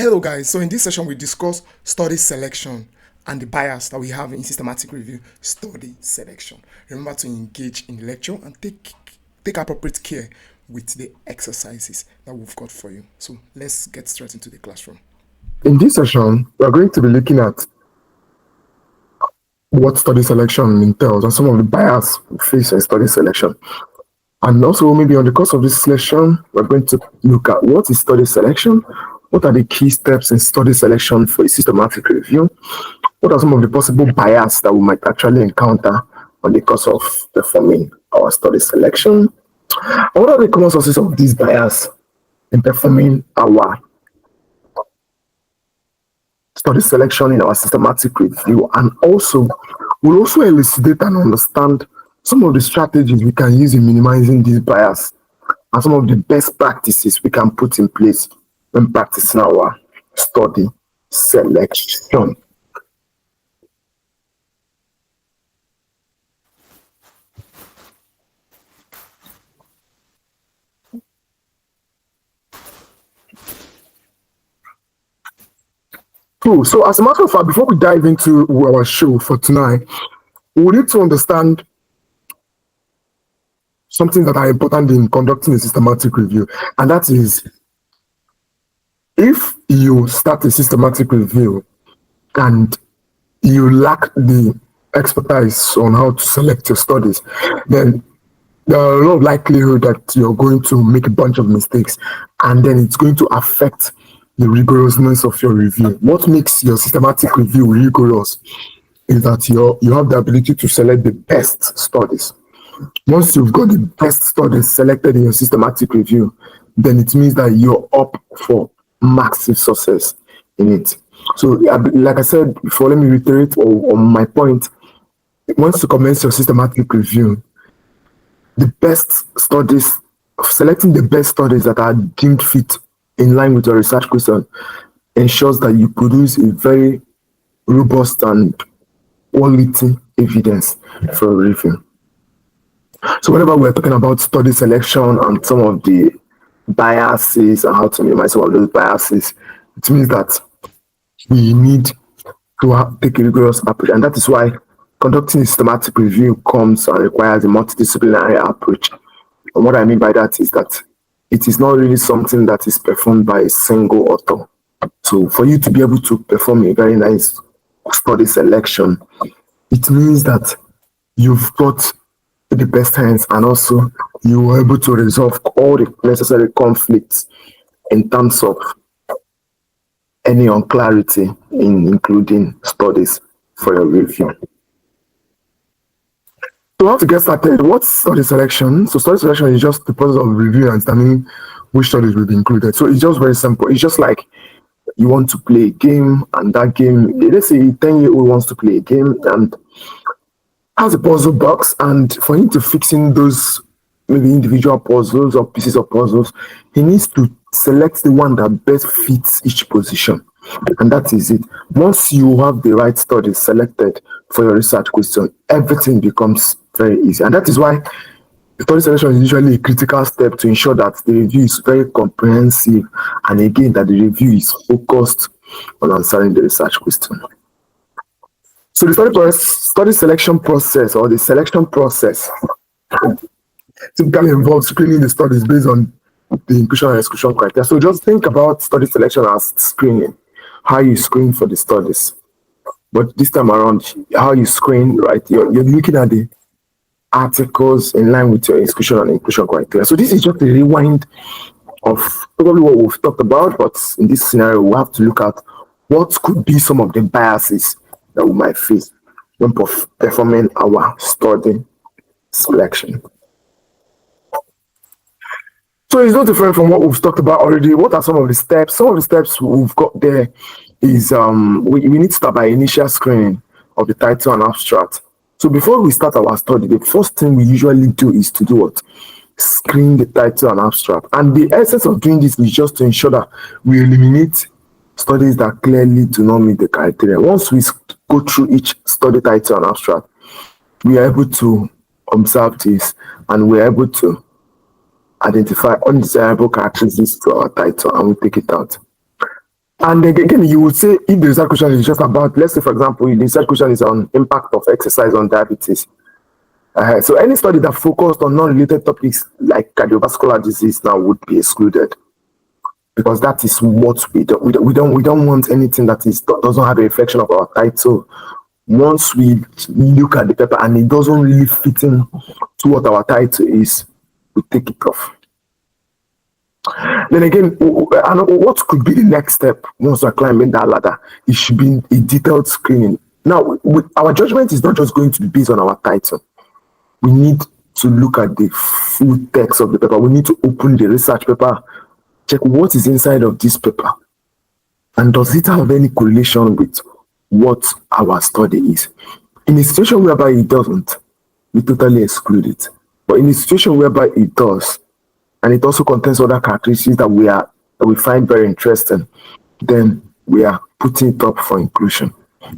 Hello, guys. So, in this session, we discuss study selection and the bias that we have in systematic review study selection. Remember to engage in the lecture and take appropriate care with the exercises that we've got for you. So, let's get straight into the classroom. In this session, we are going to be looking at what study selection entails and some of the bias we face in study selection. And also, maybe on the course of this session, we're going to look at what is study selection, what are the key steps in study selection for a systematic review, what are some of the possible bias that we might actually encounter on the course of performing our study selection, and what are the common sources of these bias in performing our study selection in our systematic review, and also we'll also elucidate and understand some of the strategies we can use in minimizing these bias and some of the best practices we can put in place when practicing our study selection. Cool. So as a matter of fact, before we dive into our show for tonight, we need to understand something that are important in conducting a systematic review, and that is if you start a systematic review and you lack the expertise on how to select your studies, then there are a lot of likelihood that you're going to make a bunch of mistakes, and then it's going to affect the rigorousness of your review. What makes your systematic review rigorous is that you have the ability to select the best studies. Once you've got the best studies selected in your systematic review, then it means that you're up for massive success in it. So, like I said before, let me reiterate on my point. Once you commence your systematic review, the best studies, selecting the best studies that are deemed fit in line with your research question ensures that you produce a very robust and quality evidence for a review. So whenever we're talking about study selection and some of the biases and how to minimize some of those biases, it means that we need to take a rigorous approach. And that is why conducting a systematic review comes and requires a multidisciplinary approach. And what I mean by that is that it is not really something that is performed by a single author. So for you to be able to perform a very nice study selection, it means that you've got the best hands, and also you were able to resolve all the necessary conflicts in terms of any unclarity in including studies for your review. So how to get started? What's study selection? So study selection is just the process of reviewing and determining which studies will be included. So it's just very simple. It's just like you want to play a game, and that game, let's say a 10-year-old wants to play a game and has a puzzle box, and for him to fix in those maybe individual puzzles or pieces of puzzles, he needs to select the one that best fits each position. And that is it. Once you have the right studies selected for your research question, everything becomes very easy. And that is why study selection is usually a critical step to ensure that the review is very comprehensive, and again, that the review is focused on answering the research question. So the study selection process, or the selection process, typically involves screening the studies based on the inclusion and exclusion criteria. So just think about study selection as screening, how you screen for the studies. But this time around, how you screen, right, you're looking at the articles in line with your exclusion and inclusion criteria. So this is just a rewind of probably what we've talked about, but in this scenario, we have to look at what could be some of the biases that we might face when performing our study selection. So it's not different from what we've talked about already. What are some of the steps? Some of the steps we've got there is we need to start by initial screening of the title and abstract. So before we start our study, the first thing we usually do is to do what? Screen the title and abstract. And the essence of doing this is just to ensure that we eliminate studies that clearly do not meet the criteria. Once we go through each study title and abstract, we are able to observe this, and we are able to identify undesirable characteristics to our title, and we take it out. And again, you would say if the research question is just about, let's say, for example, the research question is on impact of exercise on diabetes. So any study that focused on non-related topics like cardiovascular disease now would be excluded, because that is what we don't. We don't want anything that doesn't have a reflection of our title. Once we look at the paper and it doesn't really fit in to what our title is, we take it off. Then again, what could be the next step once we're climbing that ladder? It should be a detailed screening. Now, our judgment is not just going to be based on our title. We need to look at the full text of the paper. We need to open the research paper, check what is inside of this paper, and does it have any correlation with what our study is. In a situation whereby it doesn't, we totally exclude it. But in a situation whereby it does, and it also contains other characteristics that we find very interesting, then we are putting it up for inclusion.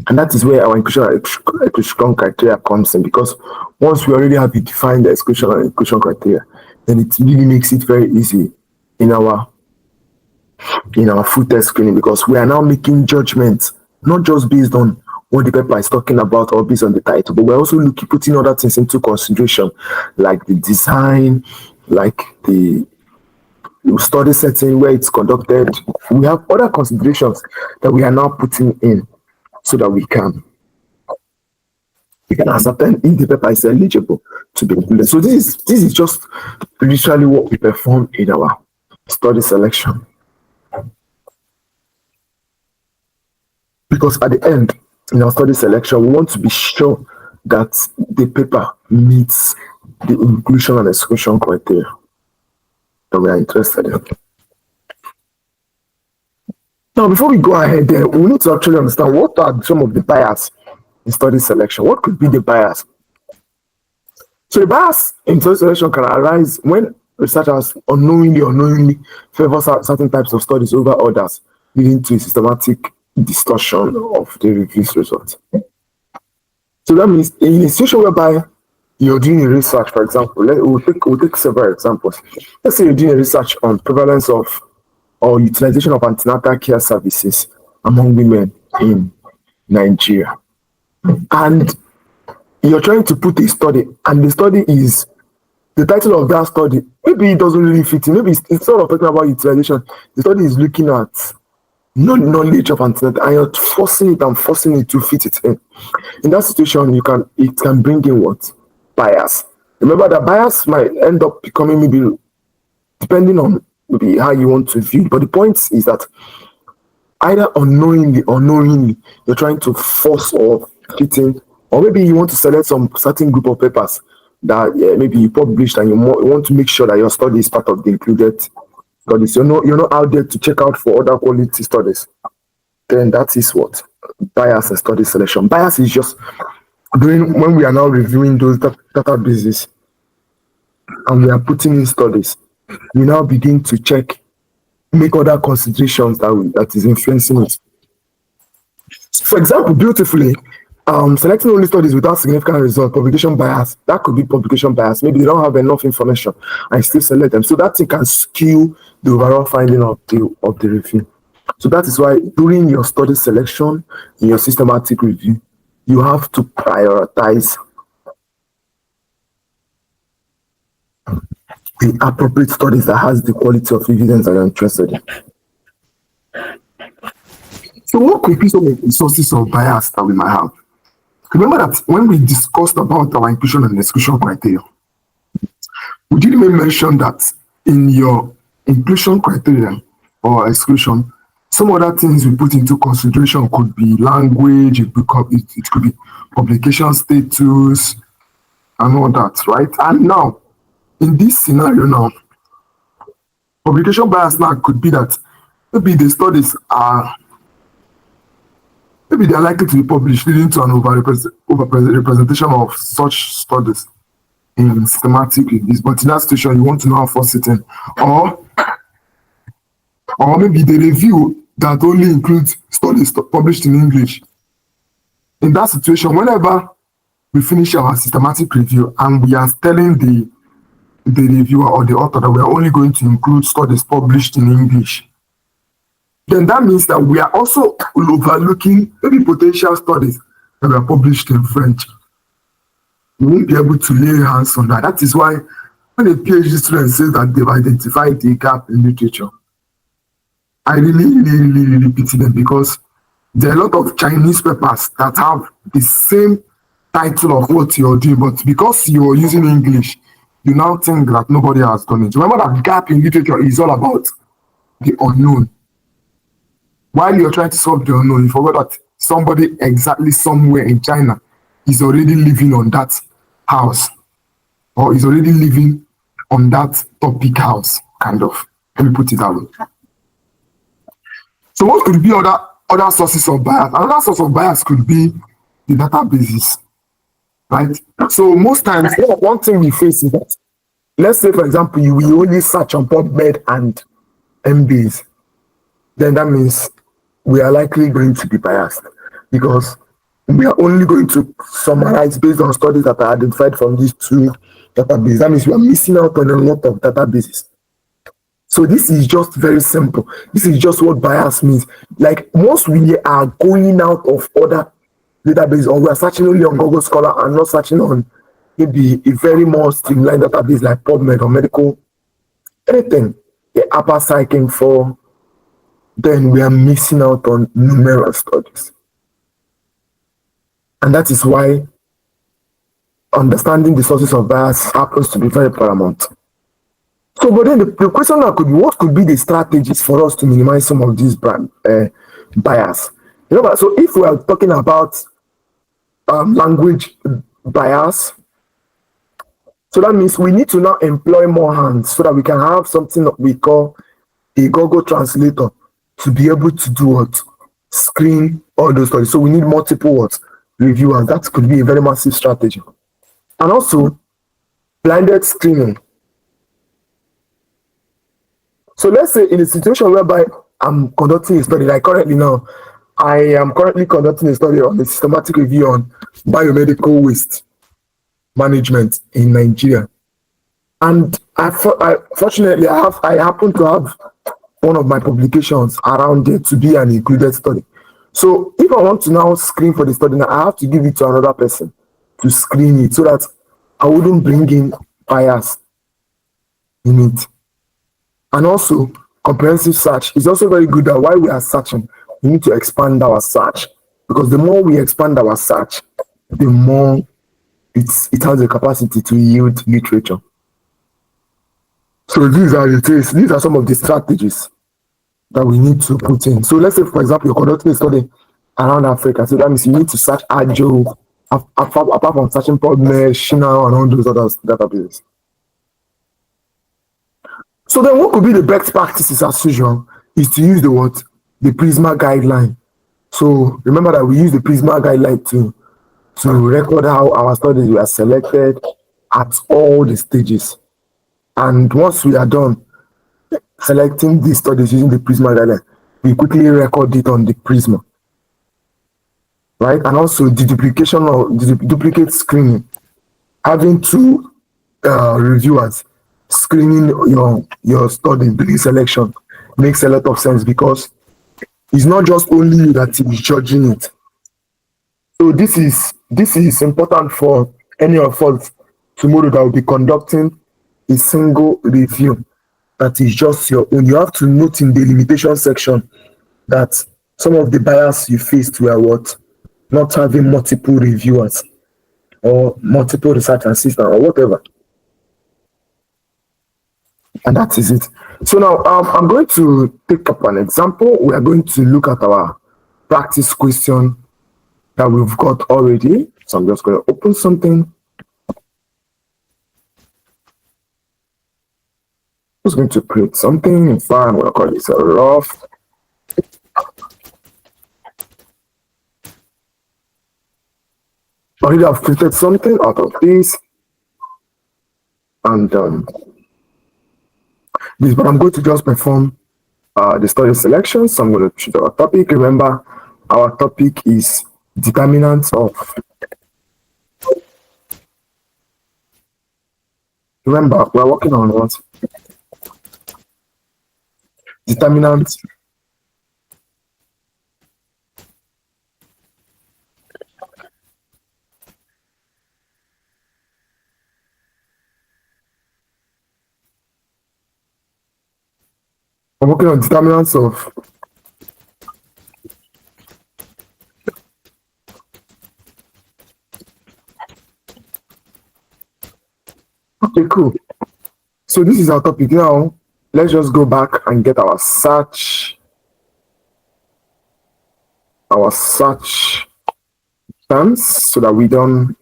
And that is where our exclusion criteria comes in, because once we already have defined the exclusion and inclusion criteria, then it really makes it very easy in our full text screening, because we are now making judgments not just based on what the paper is talking about or based on the title, but we're also putting other things into consideration, like the design, like the study setting where it's conducted. We have other considerations that we are now putting in so that we can ascertain if the paper is eligible to be included. So this is just literally what we perform in our study selection. Because at the end, in our study selection, we want to be sure that the paper meets the inclusion and exclusion criteria that we are interested in. Now, before we go ahead there, we need to actually understand what are some of the bias in study selection. What could be the bias? So the bias in study selection can arise when researchers unknowingly favor certain types of studies over others, leading to a systematic distortion of the review's results. So that means in a situation whereby you're doing a research, for example, we'll take several examples. Let's say you're doing a research on prevalence of or utilization of antenatal care services among women in Nigeria. And you're trying to put a study, and the title of that study, maybe it doesn't really fit in. Maybe it's sort of talking about utilization. The study is looking at knowledge of antenatal, and you're forcing it to fit it in. In that situation, it can bring in what? Bias. Remember that bias might end up becoming, maybe depending on maybe how you want to view it. But the point is that either unknowingly or knowingly, you're trying to force or fit in, or maybe you want to select some certain group of papers that maybe you published, and you want to make sure that your study is part of the included studies. You're not out there to check out for other quality studies. Then that is what bias and study selection. Bias is just when we are now reviewing those databases and we are putting in studies, we now begin to make other considerations that is influencing it. For example, beautifully, selecting only studies without significant results, publication bias, that could be publication bias. Maybe they don't have enough information and still select them. So that thing can skew the overall finding of the review. So that is why during your study selection, in your systematic review, you have to prioritize the appropriate studies that has the quality of evidence that you're interested in. So what could be some of the sources of bias that we might have? Remember that when we discussed about our inclusion and exclusion criteria, we did even mention that in your inclusion criteria or exclusion, some other things we put into consideration could be language, it could be publication status, and all that, right? And now, in this scenario now, publication bias now could be that maybe the studies maybe they are likely to be published, leading to an over-representation of such studies in systematic reviews. But in that situation, you want to know how force it in. Or maybe the review that only includes studies published in English. In that situation, whenever we finish our systematic review and we are telling the reviewer or the author that we are only going to include studies published in English, then that means that we are also overlooking maybe potential studies that were published in French. We won't be able to lay hands on that. That is why when a PhD student says that they've identified a gap in literature, I really pity them, because there are a lot of Chinese papers that have the same title of what you're doing, but because you're using English, you now think that nobody has done it. Remember that gap in literature is all about the unknown. While you're trying to solve the unknown, you forgot that somebody exactly somewhere in China is already living on that house, or is already living on that topic house, kind of. Let me put it that way. So what could be other sources of bias? Another source of bias could be the databases, right? So most times, one thing we face is that, let's say, for example, you will only search on PubMed and Embase, then that means we are likely going to be biased, because we are only going to summarize based on studies that are identified from these two databases. That means we are missing out on a lot of databases. So this is just very simple. This is just what bias means. Like, once we are going out of other databases, or we are searching only on Google Scholar and not searching on maybe a very more streamlined database like PubMed or medical, anything, the upper cycling for, then we are missing out on numerous studies. And that is why understanding the sources of bias happens to be very paramount. So, but then the question now could be, what could be the strategies for us to minimize some of these bias? You know, so if we are talking about language bias, so that means we need to now employ more hands so that we can have something that we call a Google translator to be able to do what? Screen all those studies. So we need multiple what? Reviewers. That could be a very massive strategy. And also, blinded screening. So let's say in a situation whereby I'm conducting a study, like currently now, I am currently conducting a study on a systematic review on biomedical waste management in Nigeria. And fortunately, I happen to have one of my publications around there to be an included study. So if I want to now screen for the study, now I have to give it to another person to screen it so that I wouldn't bring in bias in it. And also, comprehensive search is also very good that while we are searching, we need to expand our search, because the more we expand our search, the more it has the capacity to yield literature. So these are some of the strategies that we need to put in. So let's say, for example, you're conducting a study around Africa. So that means you need to search Ajo, apart from searching PubMed, Shina, and all those other databases. So then what could be the best practices as usual is to use the what? The Prisma guideline. So remember that we use the Prisma guideline to record how our studies were selected at all the stages. And once we are done selecting these studies using the Prisma guideline, we quickly record it on the Prisma. Right? And also the duplication or the duplicate screening. Having two reviewers screening your study during selection makes a lot of sense, because it's not just only you that is judging it. So this is important for any of us tomorrow that will be conducting a single review that is just your own. You have to note in the limitation section that some of the bias you faced were what? Not having multiple reviewers or multiple research assistants or whatever. And that is it. So now I'm going to take up an example. We are going to look at our practice question that we've got already. So I'm just going to open something. I'm just going to create something. In fact, I'm going to call this a rough. Already I've created something out of this. And but I'm going to just perform the study selection. So I'm going to choose our topic. Remember, our topic is determinants of. Remember, we're working on what? Determinants I'm working on determinants of. Okay, cool. So this is our topic now. Let's just go back and get our search terms so that we don't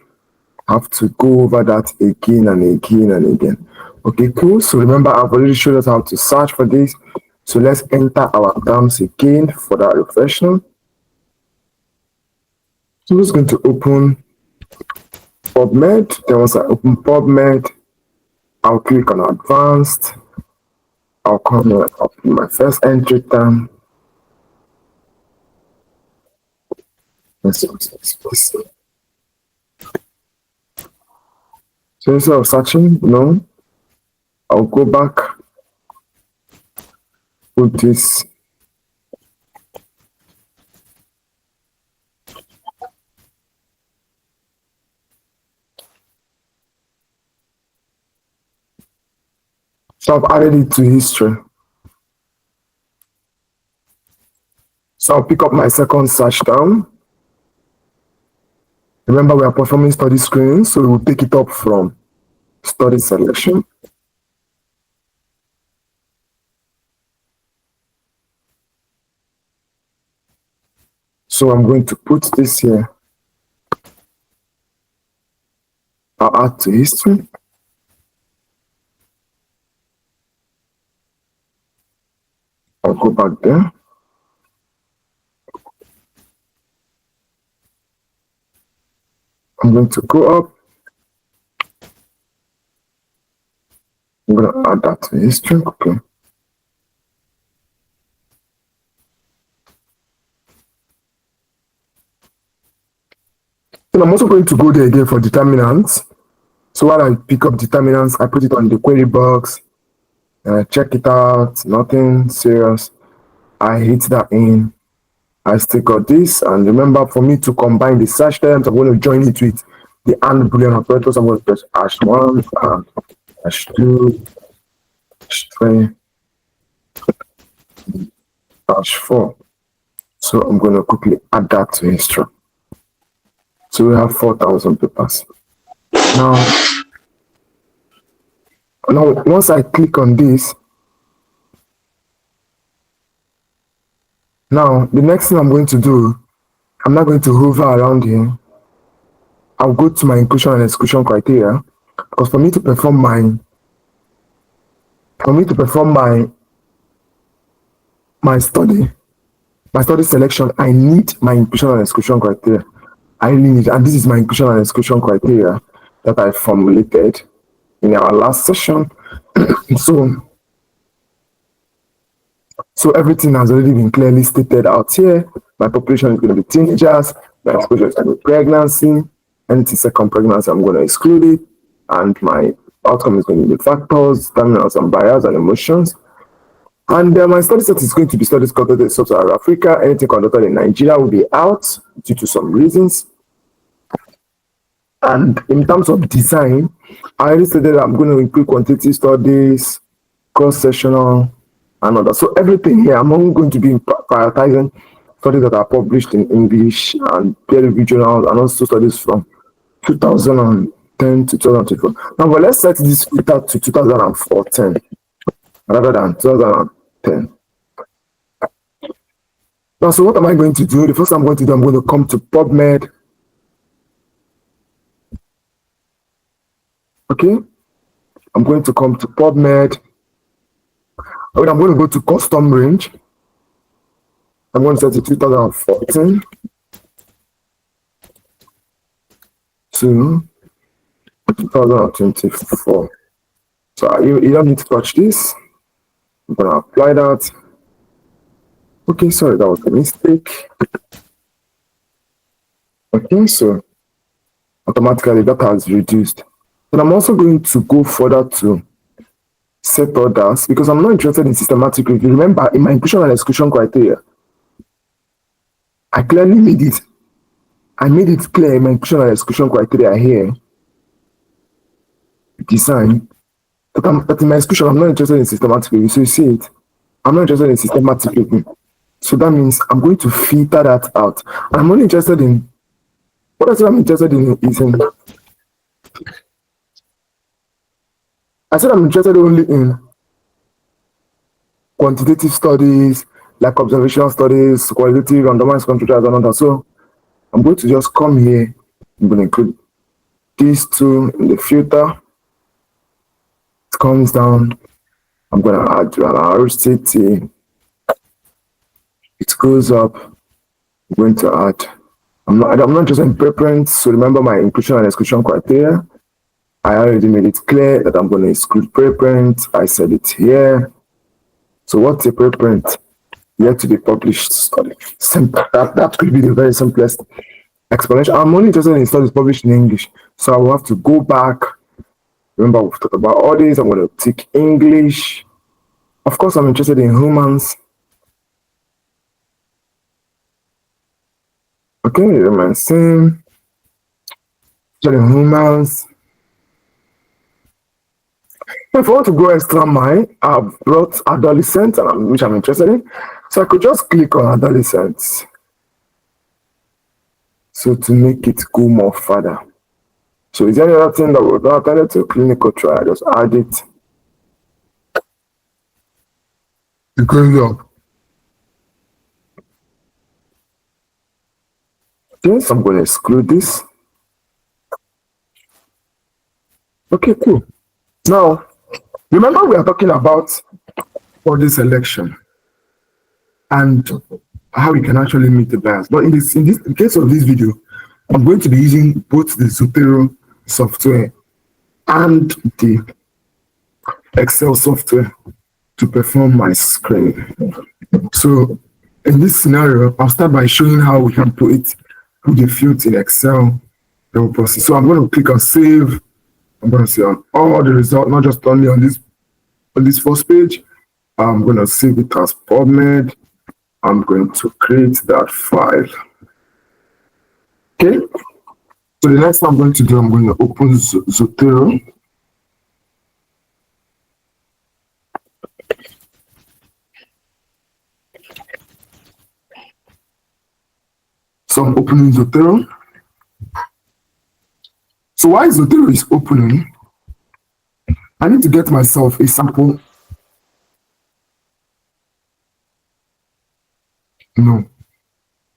have to go over that again and again and again. Okay, cool. So remember, I've already showed us how to search for this. So let's enter our terms again for that reflection. So I'm just going to open PubMed. Then once I open PubMed, I'll click on advanced. I'll come here, I'll put my first entry term. So instead of searching, I'll go back, put this. So I've added it to history. So I'll pick up my second search term. Remember, we are performing study screening, so we'll take it up from study selection. So I'm going to put this here. I'll add to history. I'll go back there. I'm going to go up. I'm going to add that to history. Okay. Then I'm also going to go there again for determinants. So while I pick up determinants, I put it on the query box. And I check it out. Nothing serious. I hit that in. I still got this, and remember, for me to combine the search terms, I'm going to join it with the AND Boolean operators. I'm going to press #1 and #2, #3, #4. So I'm going to quickly add that to history. So we have 4,000 papers. Now, once I click on this, now the next thing I'm going to do, I'm not going to hover around here. I'll go to my inclusion and exclusion criteria, because for me to perform my study selection, I need my inclusion and exclusion criteria. I really need, and this is my inclusion and exclusion criteria that I formulated in our last session. So everything has already been clearly stated out here. My population is going to be teenagers, my exposure is going to be pregnancy, anything second pregnancy, I'm going to exclude it, and my outcome is going to be factors, terminals and bias and emotions. And my study set is going to be studies conducted in Sub-Saharan Africa. Anything conducted in Nigeria will be out due to some reasons. And in terms of design, I already stated that I'm going to include quantitative studies, cross-sectional, and other. So everything here, I'm only going to be prioritizing studies that are published in English and peer-reviewed journals, and also studies from 2010 to 2024. Now, but let's set this filter to 2014 rather than 2010. Now, so what am I going to do? The first thing I'm going to do, I'm going to come to PubMed. Okay, I'm going to come to PubMed. I'm going to go to custom range. I'm going to set it 2014 to 2024. So you don't need to touch this. I'm going to apply that. Okay, sorry, that was a mistake. Okay, so automatically that has reduced. And I'm also going to go further to set others, because I'm not interested in systematic review. Remember, in my inclusion and exclusion criteria, I clearly made it. I made it clear in my inclusion and exclusion criteria here, design, that in my exclusion, I'm not interested in systematic review. So you see it. I'm not interested in systematic review. So that means I'm going to filter that out. I'm only interested in what I said I'm interested in is in I said I'm interested only in quantitative studies, like observational studies, qualitative, randomized control trials, and all that. So I'm going to just come here. I'm going to include these two in the filter. It comes down. I'm going to add an RCT. It goes up. I'm going to add. I'm not just in preference. So remember my inclusion and exclusion criteria. I already made it clear that I'm going to exclude preference. I said it here. So what's a preference? Yet to be published study. That could be the very simplest explanation. I'm only interested in studies published in English. So I will have to go back. Remember, we've talked about all this. I'm going to tick English. Of course, I'm interested in humans. Okay, remain same. Interested in humans. If I want to go extra mile, I've brought adolescents, which I'm interested in. So I could just click on adolescents. So to make it go more further. So is there any other thing that was not attended to clinical trial? Just add it. It goes up. Okay, so I'm going to exclude this. Okay, cool. Now, remember we are talking about body selection and how we can actually meet the bias. But in the case of this video, I'm going to be using both the Zotero software and the Excel software to perform my screening. So in this scenario, I'll start by showing how we can put the fields in Excel. Then we'll process. So I'm going to click on save. I'm going to see on all the results, not just only on this first page. I'm going to save it as PubMed. I'm going to create that file. Okay. So the next thing I'm going to do, I'm going to open Zotero. So I'm opening Zotero. So while Zotero is opening, I need to get myself a sample. No.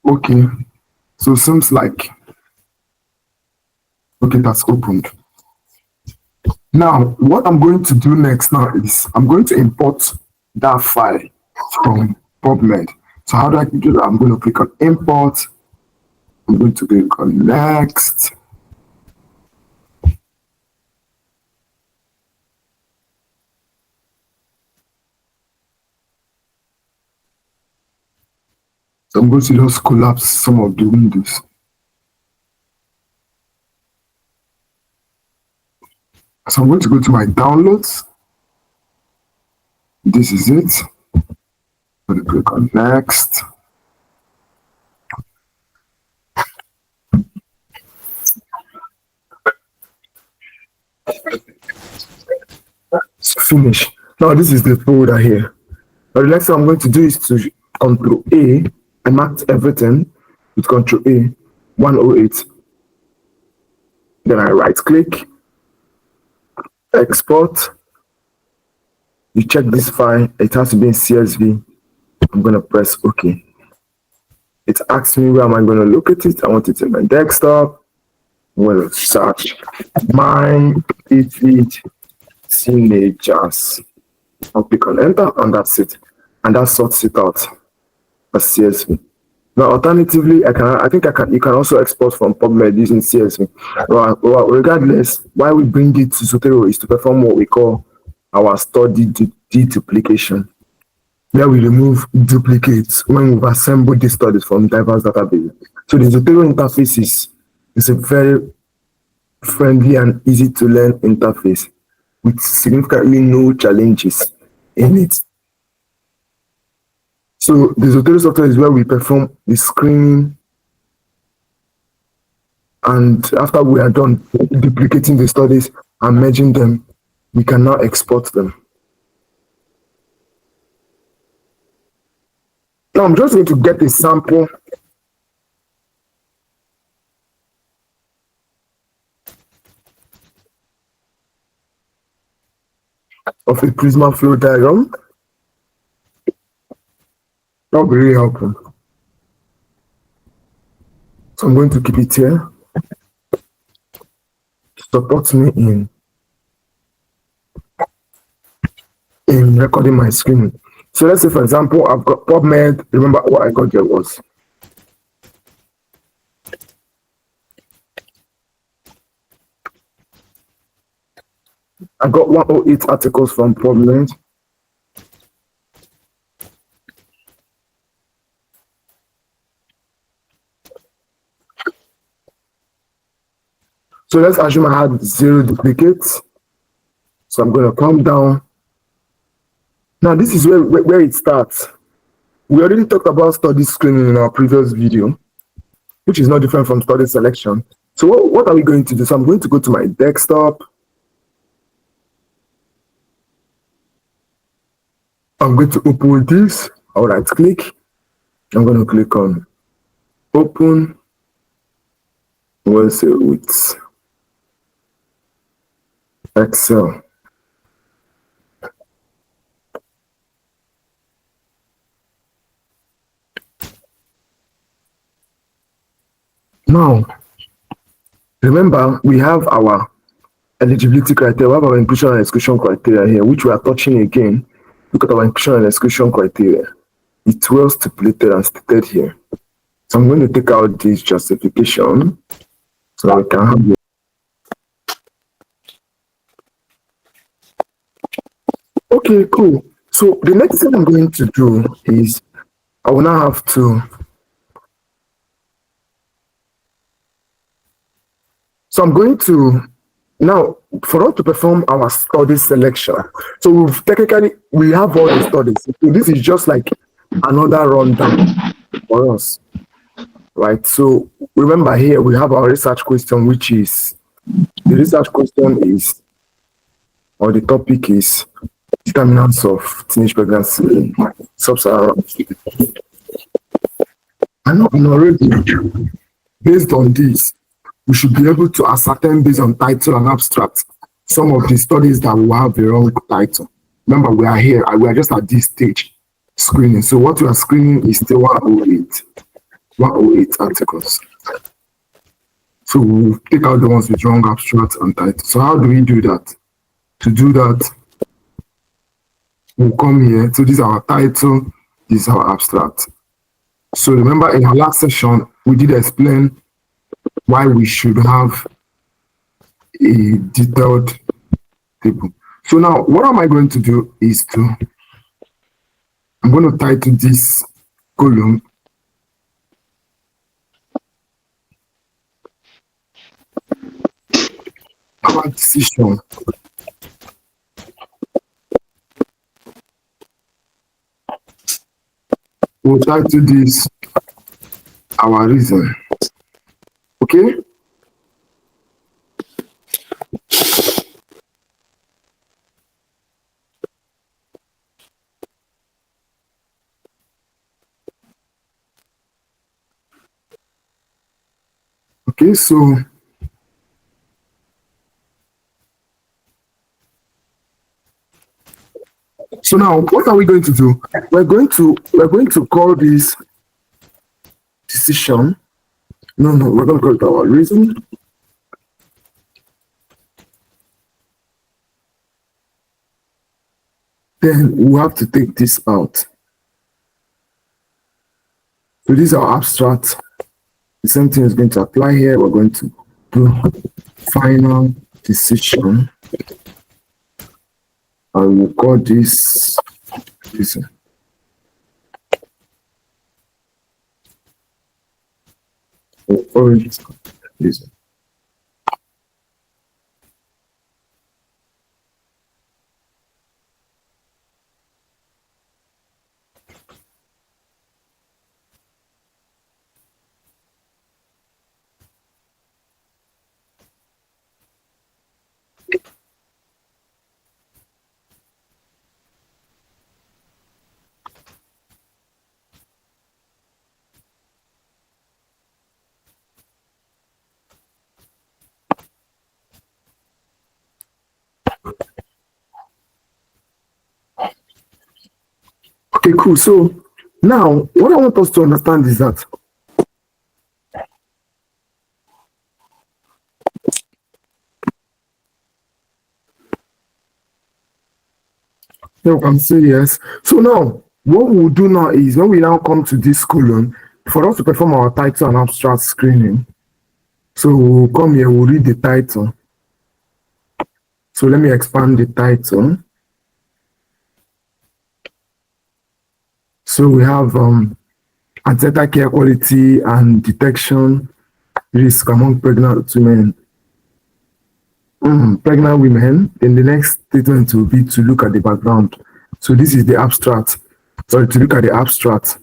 Okay. So it seems like, okay, that's opened. Now, what I'm going to do next now is I'm going to import that file from PubMed. So how do I do that? I'm going to click on import. I'm going to click on next. So I'm going to just collapse some of the windows. So I'm going to go to my downloads. This is it. I'm going to click on next. So finish. Now this is the folder here. Now the next thing I'm going to do is to Control A. I marked everything with Control A 108. Then I right click, export. You check this file, it has to be in CSV. I'm going to press OK. It asks me where am I going to locate it. I want it in my desktop. I'm going to search my vivid teenagers. I'll click on enter and that's it. And that sorts it out as CSV. Now, alternatively, you can also export from PubMed using CSV. Well, regardless, why we bring it to Zotero is to perform what we call our study deduplication, where we remove duplicates when we've assembled the studies from diverse databases. So the Zotero interface is a very friendly and easy to learn interface with significantly no challenges in it. So the Zotero software is where we perform the screening, and after we are done duplicating the studies and merging them, we can now export them. Now I'm just going to get a sample of a Prisma flow diagram. That will be really helpful. So I'm going to keep it here to support me in recording my screen. So let's say, for example, I've got PubMed. Remember what I got there was I got 108 articles from PubMed. So let's assume I had 0 duplicates. So I'm going to come down. Now this is where it starts. We already talked about study screening in our previous video, which is not different from study selection. So what are we going to do? So I'm going to go to my desktop. I'm going to open this. I'll right click. I'm going to click on open. We'll say with Excel. Now, remember, we have our eligibility criteria, we have our inclusion and exclusion criteria here, which we are touching again. Look at our inclusion and exclusion criteria. It's well stipulated and stated here. So I'm going to take out this justification so I can have it. Okay, cool. So the next thing I'm going to do is I will now have to. So I'm going to now for us to perform our study selection. So we have all the studies. So this is just like another rundown for us, right? So remember here we have our research question, which is the research question is, or the topic is determinants of teenage pregnancy, subsaharan. And already based on this, we should be able to ascertain based on title and abstract some of the studies that will have the wrong title. Remember, we are here, we are just at this stage screening. So what we are screening is the 108 articles. So we'll take out the ones with wrong abstract and title. So how do we do that? To do that, we'll come here. So this is our title, this is our abstract. So remember in our last session, we did explain why we should have a detailed table. So now what am I going to do is I'm going to title this column our decision. We'll title this our reason. Okay? Okay, so now what are we going to do? We're going to call this decision. No, we're going to call it our reason. Then we have to take this out. So this is our abstract. The same thing is going to apply here. We're going to do final decision. And we'll call this reason. We'll call it reason. Okay, cool. So now what I want us to understand is that you can say yes. So now what we'll do now is when we now come to this column, for us to perform our title and abstract screening. So we'll come here, we'll read the title. So let me expand the title. So we have antenatal care quality and detection risk among pregnant women. Pregnant women, then the next statement will be to look at the background. So this is the abstract. Sorry, to look at the abstract.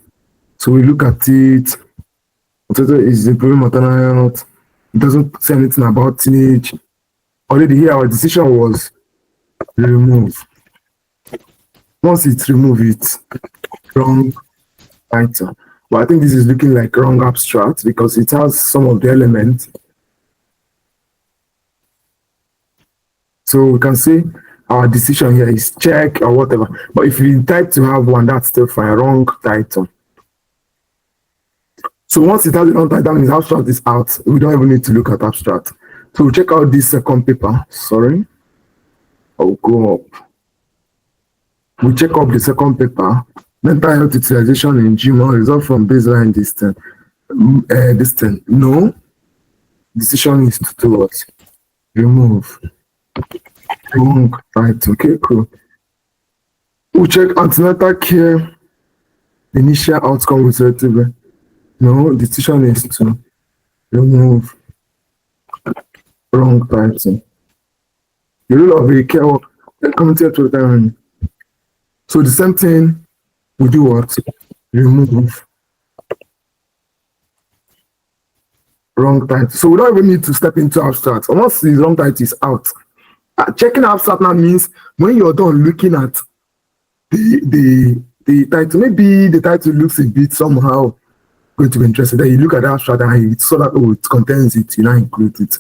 So we look at it. Is improving maternal health. It doesn't say anything about teenage. Already here, our decision was remove. Once it's removed, it's wrong title. But I think this is looking like wrong abstract because it has some of the elements. So we can say our decision here is check or whatever. But if you type to have one, that's still fine. Wrong title. So once it has the wrong title, that means abstract is out. We don't even need to look at abstract. So we'll check out this second paper. Sorry. I'll go up. We check up the second paper. Mental health utilization in GMO result from baseline distance. No. Decision is to do what? Remove. Wrong title. Okay, cool. We check antenatal care. Initial outcome relative. No, decision is to remove. Wrong title. The rule of the care work. So the same thing, we do what? Remove. Wrong title. So we don't even need to step into abstract. Once the wrong title is out, checking abstract now means when you're done looking at the title, maybe the title looks a bit somehow going to be interested. Then you look at the abstract and you saw that, oh, it contains it, you now include it.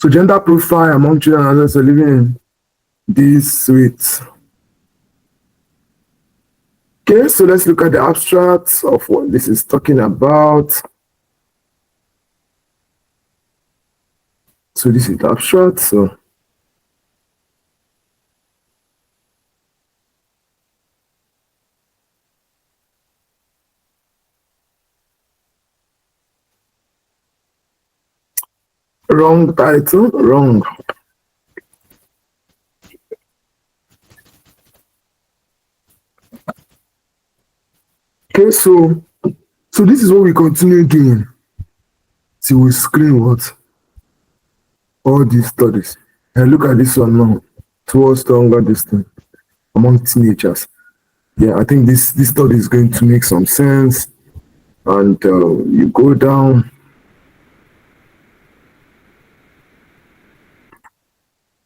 So gender profile among children and adults living in this with. Okay, so let's look at the abstract of what this is talking about. So this is the abstract. So wrong title, wrong. Okay, so this is what we continue doing till we screen what? All these studies. And look at this one now. Towards longer distance among teenagers. Yeah, I think this study is going to make some sense. And you go down.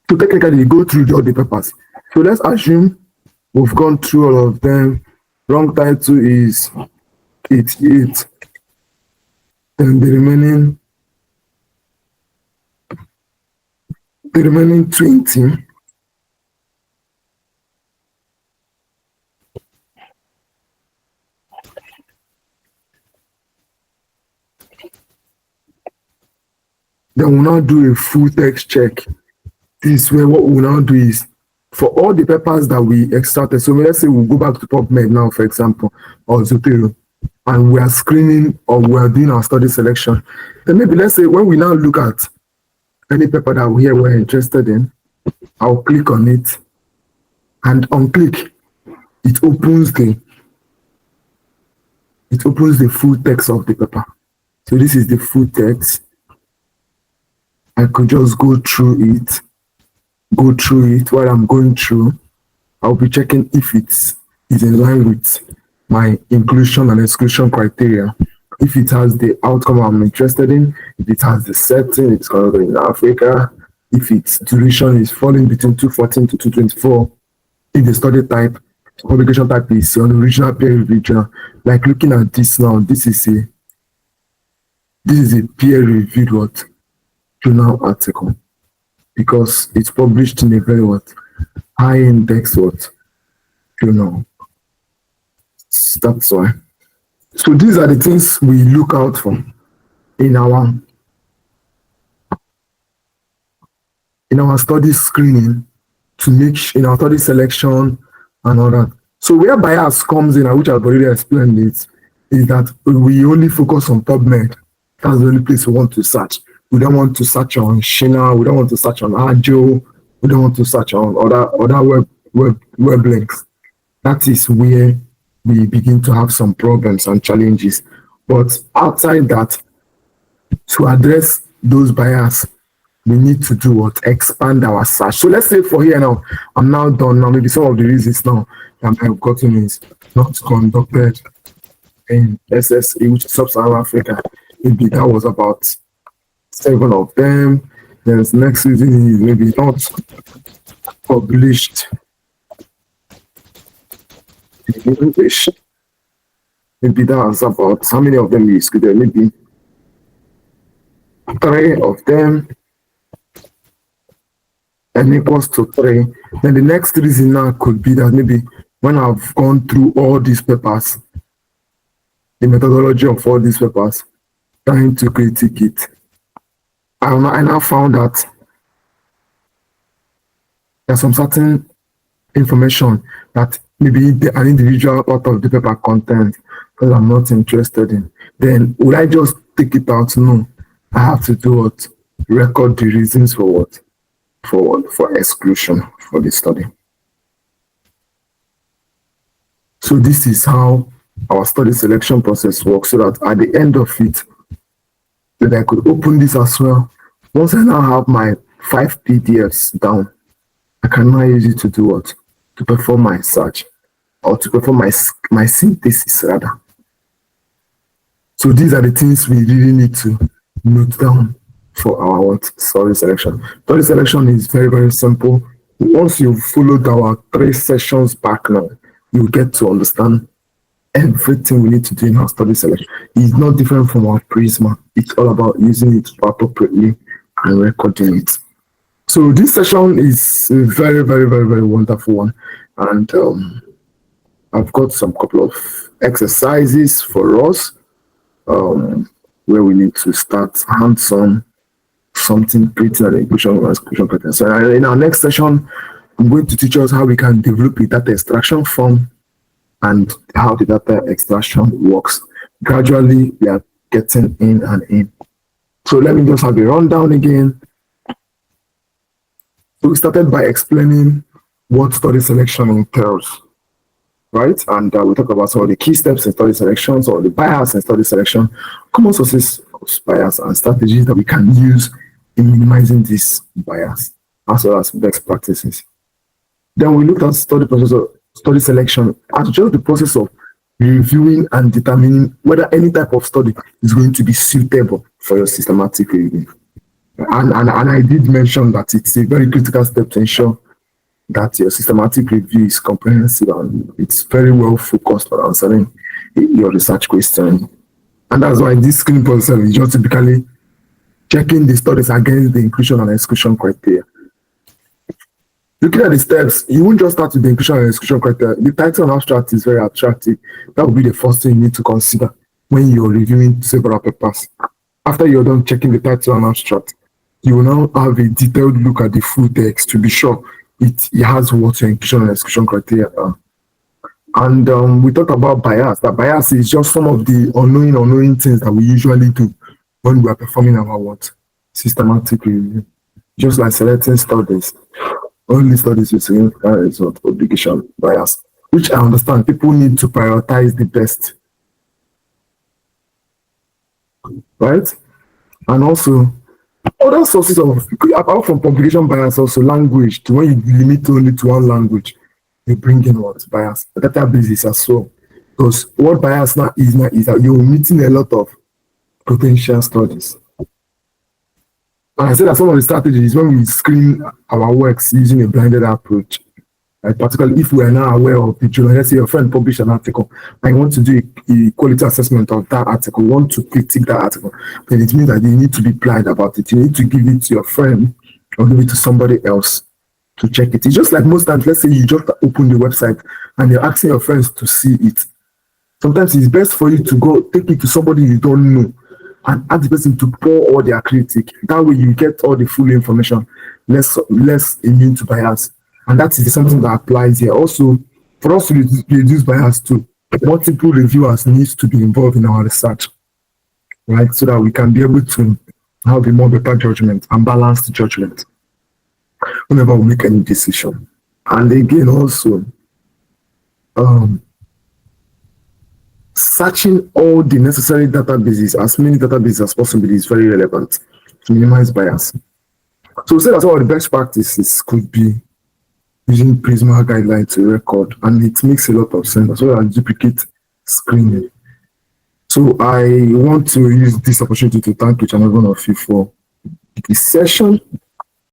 So technically, you go through all the papers. So let's assume we've gone through all of them. Wrong title is 88. Then the remaining 20. Then we'll now do a full text check. This is where what we'll now do is for all the papers that we extracted. So let's say we'll go back to PubMed now, for example, or Zotero, and we are screening or we are doing our study selection. Then maybe let's say when we now look at any paper that we're interested in, I'll click on it, and on click, it opens the full text of the paper. So this is the full text. I could just go through it. While I'm going through, I'll be checking if it is in line with my inclusion and exclusion criteria. If it has the outcome I'm interested in, if it has the setting, it's going to be in Africa, if its duration is falling between 214 to 224, if the study type, publication type is on original peer review journal. Like looking at this now, this is a peer reviewed what journal article, because it's published in a very high index journal. That's why. So these are the things we look out for in our study screening to in our study selection and all that. So where bias comes in, and which I've already explained it, is that we only focus on PubMed. That's the only place we want to search. We don't want to search on Shina. We don't want to search on Ajo. We don't want to search on other web links. That is where we begin to have some problems and challenges. But outside that, to address those bias, we need to do what? Expand our search. So let's say for here now, I'm now done. Now maybe some of the reasons now that I've gotten is not conducted in SSA, which is Sub-Saharan Africa. Maybe that was about 7 of them. Then the next reason is maybe not published in English. Maybe that's about how many of them is there? Maybe 3 of them. N equals to 3. Then the next reason now could be that maybe when I've gone through all these papers, the methodology of all these papers, trying to critique it, I now found that there's some certain information that maybe an individual part of the paper content that I'm not interested in. Then would I just take it out? No, I have to do what? Record the reasons for what? For exclusion for the study. So this is how our study selection process works, so that at the end of it, that I could open this as well. Once I now have my 5 PDFs down, I can now use it to do what? To perform my search, or to perform my synthesis rather. So these are the things we really need to note down for our study selection. Study selection is very, very simple. Once you've followed our 3 sessions back now, you get to understand everything we need to do in our study selection. It's not different from our Prisma. It's all about using it appropriately and recording it. So this session is a very, very, very, very wonderful one. And I've got some couple of exercises for us where we need to start hands-on something creating an inclusion or exclusion pattern. So in our next session, I'm going to teach us how we can develop a data extraction form and how the data extraction works. Gradually, we are getting in and in. So let me just have a rundown again. So we started by explaining what study selection entails, right? And we talk about some of the key steps in study selection, some of the bias in study selection, common sources of bias, and strategies that we can use in minimizing this bias, as well as best practices. Then we looked at study selection as just the process of reviewing and determining whether any type of study is going to be suitable for your systematic review. And I did mention that it's a very critical step to ensure that your systematic review is comprehensive and it's very well focused on answering your research question. And that's why this screening process is just typically checking the studies against the inclusion and exclusion criteria. Looking at the steps, you won't just start with the inclusion and exclusion criteria. The title and abstract is very attractive. That will be the first thing you need to consider when you're reviewing several papers. After you're done checking the title and abstract, you will now have a detailed look at the full text to be sure it has what your inclusion and exclusion criteria are. And we talked about bias. That bias is just some of the unknowing things that we usually do when we are performing our systematic review. Just like selecting studies, only studies with significant result obligation bias, which I understand people need to prioritize the best, right? And also other sources of, apart from publication bias, also language. When you limit only to one language, you bring in what bias, databases as well. Because what bias now is that you're omitting a lot of potential studies. And I said that some of the strategies when we screen our works using a blinded approach, like particularly if we are now aware of the journal, let's say your friend published an article and you want to do a quality assessment of that article, you want to critique that article, then it means that you need to be blind about it. You need to give it to your friend or give it to somebody else to check it. It's just like most times, let's say you just open the website and you're asking your friends to see it. Sometimes it's best for you to go take it to somebody you don't know and ask the person to pour all their critique. That way you get all the full information, less immune to bias. And that is something that applies here. Also, for us to reduce bias too, multiple reviewers needs to be involved in our research, right? So that we can be able to have a more better judgment and balanced judgment whenever we make any decision. And again, also, searching all the necessary databases, as many databases as possible, is very relevant to minimize bias. So we say that some of the best practices could be using Prisma guideline to record, and it makes a lot of sense, as well as duplicate screening. So I want to use this opportunity to thank each and every one of you for this session.